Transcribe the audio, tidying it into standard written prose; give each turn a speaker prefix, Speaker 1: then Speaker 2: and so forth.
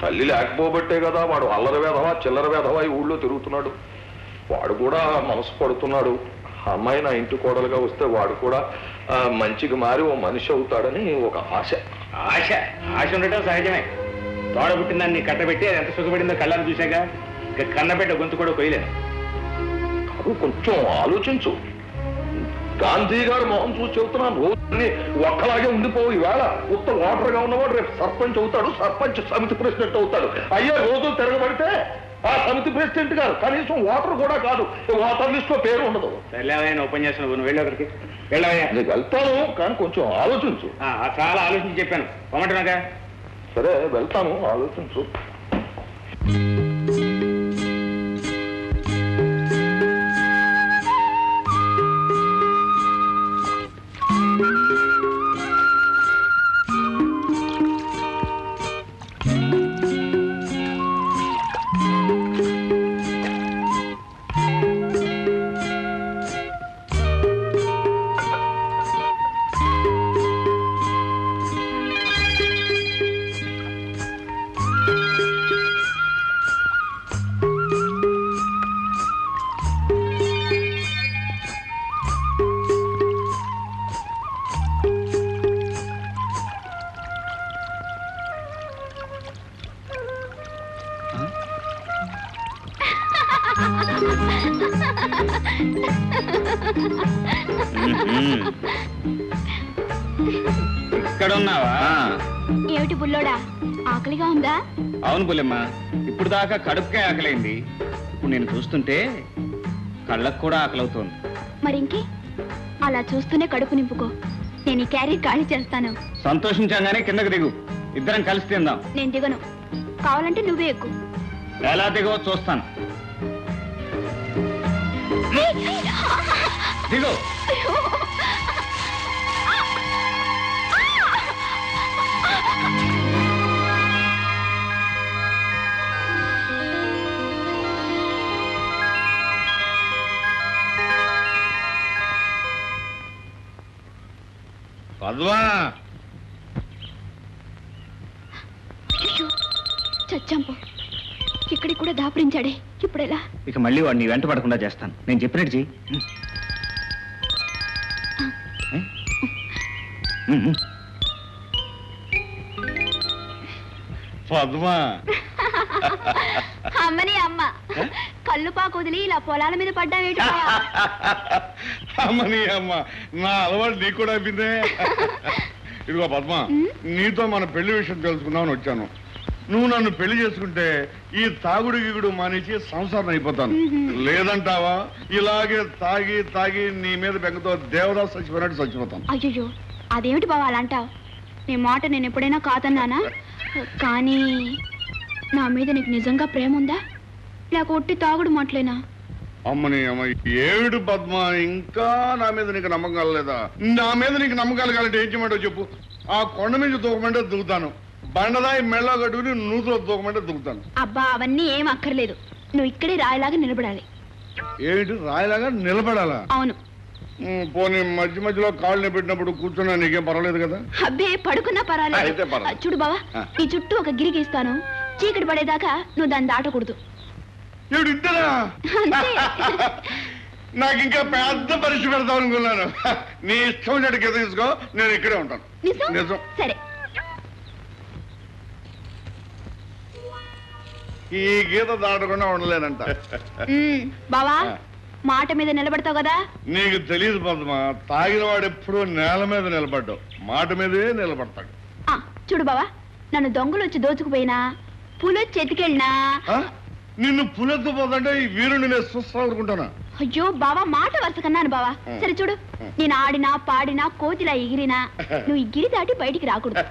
Speaker 1: తల్లి లేకపోబట్టే కదా వాడు అల్లరి వేధవా చిల్లర వేధవా ఈ ఊళ్ళో తిరుగుతున్నాడు. వాడు కూడా మనసు పడుతున్నాడు. అమ్మాయి నా ఇంటి కోడలుగా వస్తే వాడు కూడా మంచిగా మారి ఓ మనిషి అవుతాడని ఒక ఆశ.
Speaker 2: ఆశ ఆశ ఉండటం సహజమే. తోడ పుట్టిందాన్ని కట్టబెట్టి అది ఎంత సుఖపడిందో కళ్ళని చూశాక ఇక కన్నబెట్ట గొంతు కూడా కొయ్యలేను.
Speaker 1: కాదు, కొంచెం ఆలోచించు. గాంధీ గారు మొహం చూసి చెబుతున్నాను, రోజుని ఒక్కలాగే ఉండిపోవు. ఈవేళ ఉత్త ఓటర్గా ఉన్నవాడు రేపు సర్పంచ్ అవుతాడు, సర్పంచ్ సమితి ప్రెసిడెంట్ అవుతాడు. అయ్యే రోజు తిరగబడితే ఆ సమితి ప్రెసిడెంట్ గారు కనీసం ఓటర్ కూడా కాదు, ఓటర్ లిస్ట్ లో పేరు ఉండదు.
Speaker 2: సర్లేవయ్యా, ఉపన్యాసం నువ్వు వెళ్ళి ఒకరికి వెళ్ళవయ్యా.
Speaker 1: నీకు వెళ్తాను, కానీ కొంచెం ఆలోచించు.
Speaker 2: చాలా ఆలోచించి చెప్పాను, పొమ్మంటున్నాగా.
Speaker 1: సరే వెళ్తాను, ఆలోచించు.
Speaker 2: ఇక్కడ ఉన్నావా?
Speaker 3: ఏమిటి బుల్లోడా, ఆకలిగా ఉందా?
Speaker 2: అవును బుల్లెమ్మ, ఇప్పుడు దాకా కడుపుకే ఆకలైంది. ఇప్పుడు నేను చూస్తుంటే కళ్ళకు కూడా ఆకలవుతోంది.
Speaker 3: మరింకే అలా చూస్తూనే కడుపు నింపుకో. నేను ఈ క్యారీ ఖాళీ చేస్తాను.
Speaker 2: సంతోషించగానే కిందకు దిగు, ఇద్దరం కలిసి తిందాం.
Speaker 3: నేను దిగను, కావాలంటే నువ్వే ఎక్కు.
Speaker 2: ఎలా దిగో చూస్తాను. దిగు. పద్మా,
Speaker 3: చచ్చాంపో, ఇక్కడికి కూడా దాపురించాడే. ఇప్పుడెలా?
Speaker 2: ఇక మళ్ళీ వాడిని వెంట పడకుండా చేస్తాను. నేను చెప్పినట్టు చెయ్యి. పద్మా,
Speaker 3: అమ్మని అమ్మ, కళ్ళు పాకు వదిలి ఇలా పొలాల మీద పడ్డావేటి?
Speaker 4: అమ్మని అమ్మ, నా అలవాటు నీకు కూడా అయిపోయిందే. ఇదిగో పద్మ, నీతో మన పెళ్లి విషయం తెలుసుకుందామని వచ్చాను. నువ్వు నన్ను పెళ్లి చేసుకుంటే ఈ తాగుడు గిగుడు మానేసి సంసారం అయిపోతాను. లేదంటావా ఇలాగే తాగి తాగి నీ మీద బెంగతో దేవదాస్ చచ్చిపోయినట్టు చచ్చిపోతాను.
Speaker 3: అయ్యో, అదేమిటి బావ అలా అంటావు? నీ మాట నేను ఎప్పుడైనా కాదన్నానా? కానీ నా మీద నీకు నిజంగా ప్రేమ ఉందా, లేక ఒట్టి తాగుడు మాటలేనా?
Speaker 4: అమ్మని అమ్మ, ఏమిటి పద్మ, ఇంకా నా మీద నీకు నమ్మకం కలలేదా? నా మీద నీకు నమ్మకాలు కాలంటే ఏం చేయమంటో చెప్పు. ఆ కొండ మీద దూకమంటే దిగుతాను, బండదాయి మెళ్ళ కట్టుకుని నూతులో దూకమంటే దిగుతాను.
Speaker 3: అబ్బా, అవన్నీ ఏం అక్కర్లేదు. నువ్వు ఇక్కడే రాయిలాగా నిలబడాలి.
Speaker 4: ఏమిటి రాయిలాగా నిలబడాలా?
Speaker 3: అవును.
Speaker 4: పోనీ మధ్య మధ్యలో కాళ్ళు పెట్టినప్పుడు కూర్చున్నా నీకేం పర్వాలేదు కదా?
Speaker 3: అబ్బే, పడుకున్నా పర్వాలేదు. చూడు బావా, ఈ చుట్టూ ఒక గిరి గీస్తాను. చీకటి పడేదాకా నువ్వు దాన్ని దాటకూడదు.
Speaker 4: ఏమిటి ఇద్దరా? నాకు ఇంకా పెద్ద పరీక్ష పెడతావు అనుకున్నాను. నీ ఇష్టం చెట్టుకి తీసుకో, నేను ఇక్కడే ఉంటాను. నిజం.
Speaker 3: సరే.
Speaker 4: ఈ గీత దాటకుండా ఉండలేనంట.
Speaker 3: బావా, మాట మీద నిలబడతావు కదా?
Speaker 4: నీకు తెలియదు పద్మ, తాగిన వాడు ఎప్పుడూ నేల మీద నిలబడ్డావు, మాట మీదే నిలబడతాడు.
Speaker 3: చూడు బావా, నన్ను దొంగలు వచ్చి దోచుకుపోయినా, పులొచ్చి ఎతికెళ్ళినా,
Speaker 4: నిన్ను పులెత్తుపోతుంటే ఈ వీరుని నేను చూస్తానుకుంటానా?
Speaker 3: అయ్యో బావా, మాట వరుస కన్నాను బావా. సరే చూడు, నేను ఆడినా పాడినా కోతిలా ఎగిరినా నువ్వు ఈ గిరి దాటి బయటికి రాకూడదు.